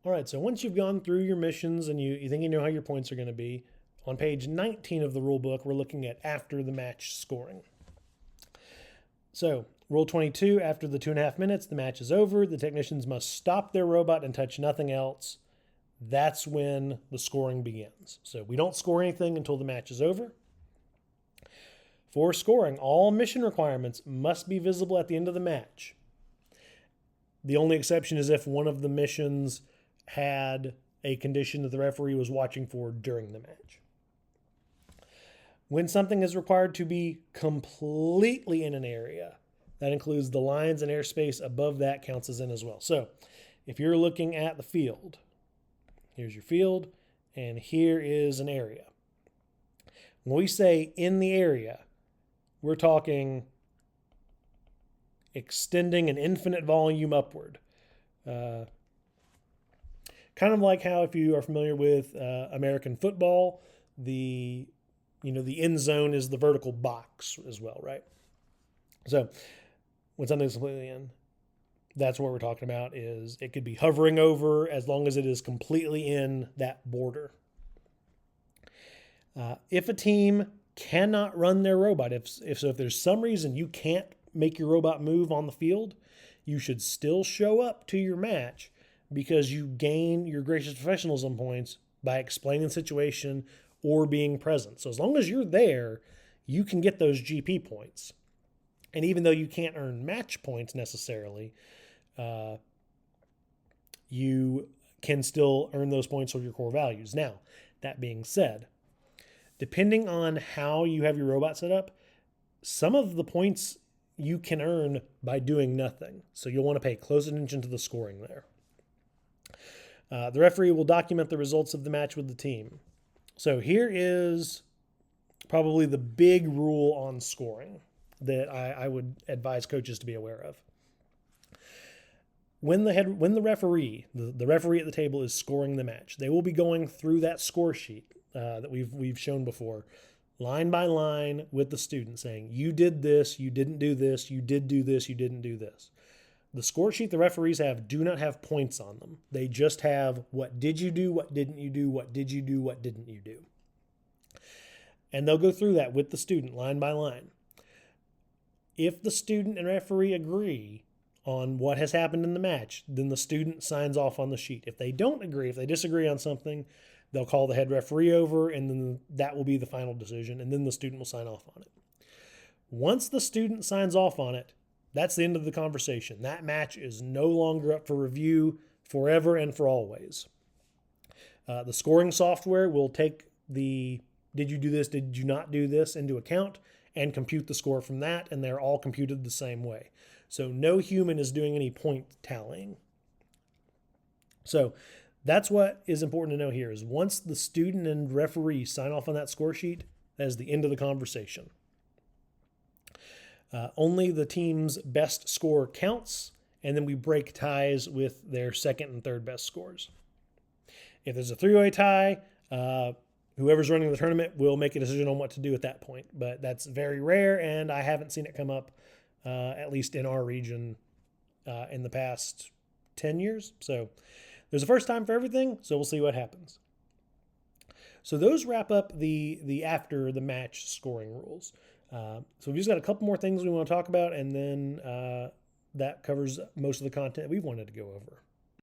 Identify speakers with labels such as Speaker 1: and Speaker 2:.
Speaker 1: All right, so once you've gone through your missions and you think you know how your points are going to be, on page 19 of the rule book, we're looking at after the match scoring. So, rule 22, after the 2.5 minutes, the match is over. The technicians must stop their robot and touch nothing else. That's when the scoring begins. So, we don't score anything until the match is over. For scoring, all mission requirements must be visible at the end of the match. The only exception is if one of the missions had a condition that the referee was watching for during the match. When something is required to be completely in an area, that includes the lines and airspace above that counts as in as well. So if you're looking at the field, here's your field, and here is an area. When we say in the area, we're talking extending an infinite volume upward. Kind of like how, if you are familiar with American football, the end zone is the vertical box as well, right? So when something's completely in, that's what we're talking about. Is it could be hovering over as long as it is completely in that border. If a team cannot run their robot, if there's some reason you can't make your robot move on the field, you should still show up to your match, because you gain your gracious professionalism points by explaining the situation or being present. So as long as you're there, you can get those GP points. And even though you can't earn match points necessarily, you can still earn those points for your core values. Now, that being said, depending on how you have your robot set up, some of the points you can earn by doing nothing. So you'll want to pay close attention to the scoring there. The referee will document the results of the match with the team. So here is probably the big rule on scoring that I would advise coaches to be aware of. When the referee at the table is scoring the match, they will be going through that score sheet that we've shown before, line by line with the student, saying, you did this, you didn't do this, you did do this, you didn't do this. The score sheet the referees have do not have points on them. They just have what did you do, what didn't you do, what did you do, what didn't you do. And they'll go through that with the student line by line. If the student and referee agree on what has happened in the match, then the student signs off on the sheet. If they don't agree, if they disagree on something, they'll call the head referee over, and then that will be the final decision, and then the student will sign off on it. Once the student signs off on it, that's the end of the conversation. That match is no longer up for review forever and for always. The scoring software will take the did you do this, did you not do this into account and compute the score from that, and they're all computed the same way. So no human is doing any point tallying. So that's what is important to know here, is once the student and referee sign off on that score sheet, that is the end of the conversation. Only the team's best score counts, and then we break ties with their second and third best scores. If there's a three-way tie, whoever's running the tournament will make a decision on what to do at that point. But that's very rare, and I haven't seen it come up, at least in our region, in the past 10 years. So there's a first time for everything, so we'll see what happens. So those wrap up the after the match scoring rules. So we've just got a couple more things we want to talk about, and then that covers most of the content we wanted to go over.